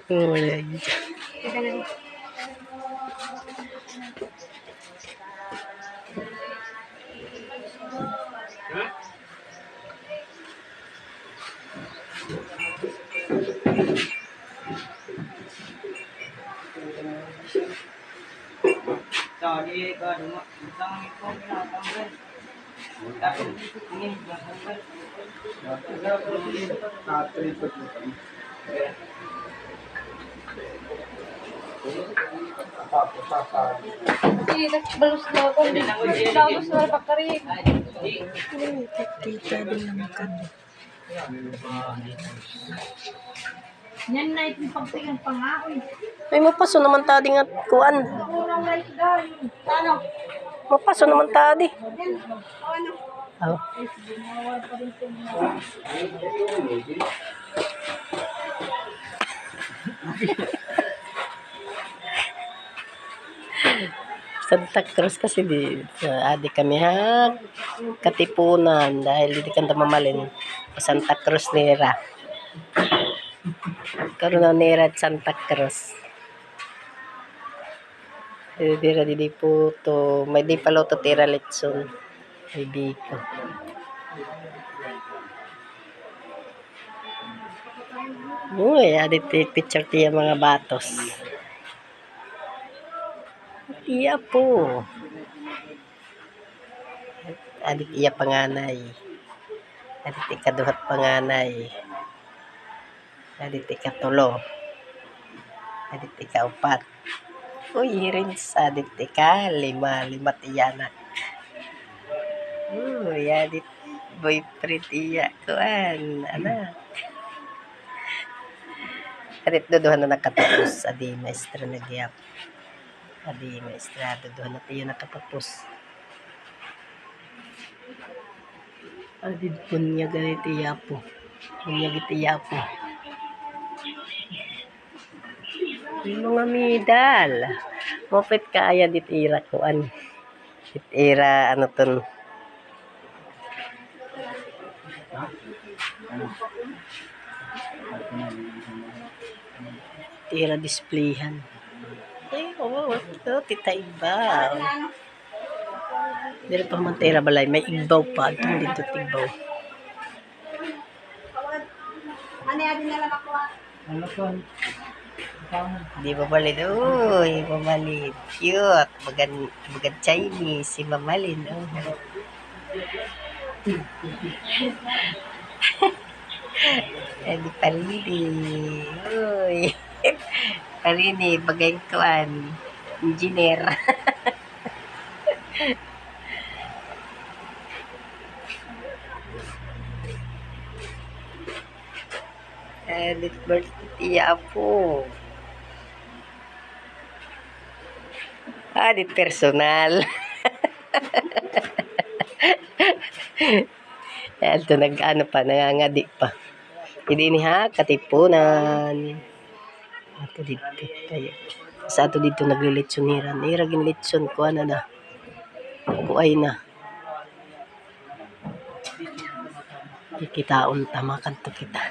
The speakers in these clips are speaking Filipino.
Wala. Jadi baru isang ito pinatanggal. Tapos ini pinatanggal. Balus na ako. Balus na pagkarin. Kita din naman kami. Yan na itong pagtingan pa nga. Ay, mapaso naman tadi nga kuan. Ano? Mapaso naman tadi. Ano? Oh. Santa Cruz kasi di adik kami ha katipunan dahil di kanta mamalin Santa Cruz nera karon na nera at Santa Cruz dira di po to may di palo to tira litson ay dito uy adit picture tiya mga batos iya po adik iya panganay adik ikaduhat panganay adik ikatulo adik ikaupat uy rin sa adik ika lima tiyana uy adik boyfriend iya kuan ana adik duduhan na nakatapos adi maestra nagyap adi maestra duduhan na tiyo nakatapos adi punya ganito yapo punya gitu yapo yung mga medal mopet kaya ditira kuan ditira ano ton tira displayhan ay oh tita iba dito pa man tira balay may igbaw pa itong dito tigbaw Ano yan din nalang ako? Ano po? di ba balid uy mamalid cute bagan Chinese si mamalin oh di palidi uy palini bagay kuan engineer edit birthday iya po edit personal ito nag-ano pa nangangadi pa hindi ni ha katipunan ato dito tayo sa ato dito naglilitsoniran iragin litson ko ano na kuay na ikitaon tama kanto kita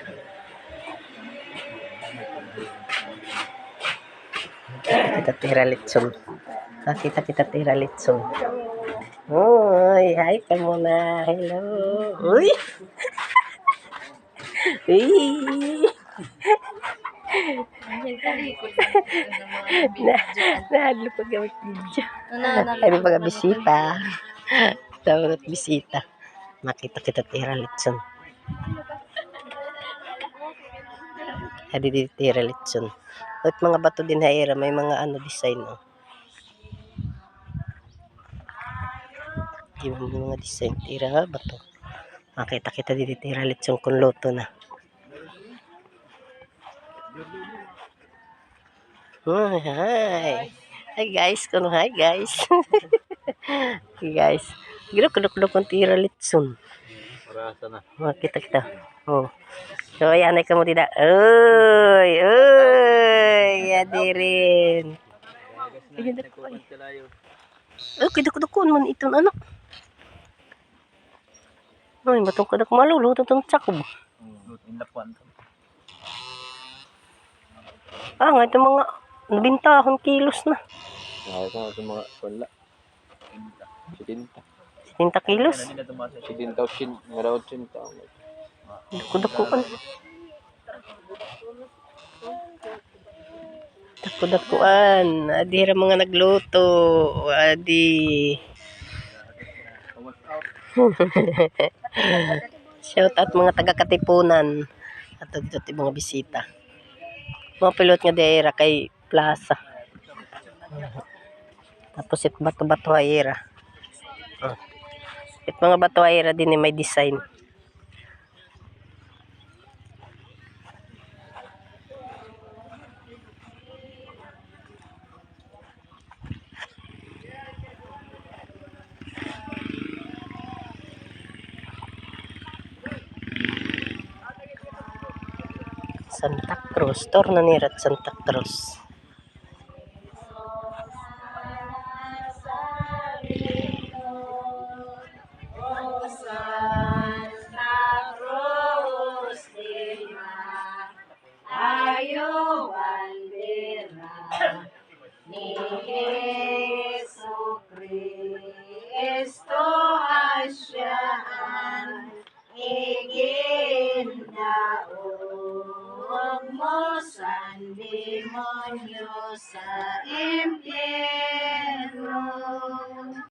kita tira litson nakita kita tira litson uy hi ka muna hello uy uy nahadlo pa gamit video ay pag bisita tawag bisita makita kita tira litson adi di tira litson at mga bato din haira may mga ano design oh. Yung mga design tira nga bato makita kita di tira litson kung loto na oh, hi guys kuno hi guys hi guys gilo kung tira litson Rasa na. Oh, kita. Oh. So, ayan, ay kamo dida. Uy! Yadirin. Ay, dako ay. Okay, dako man ito, ano? Ay, batong kada kumalulo, itong tsakob. Inlapuan. Ah, nga ito mga nabintahon kilos na. Ito mga wala. 70. 70 kilos. 70,000. Nga 80. Dako-dakuan. Dako-dakuan. Adi ra mga nagluto. Adi. Shout out mga taga-Katipunan. At dito mga bisita. Mga pilot nga dira kay Plaza. Tapos it bato-bato ayera. It mga bato ayera din may design. Santa Cruz, torna nirat Santa Cruz. Ayo bandera ni Yesu Kristo asyaan igindaog mo sa demonyo sa impyerno.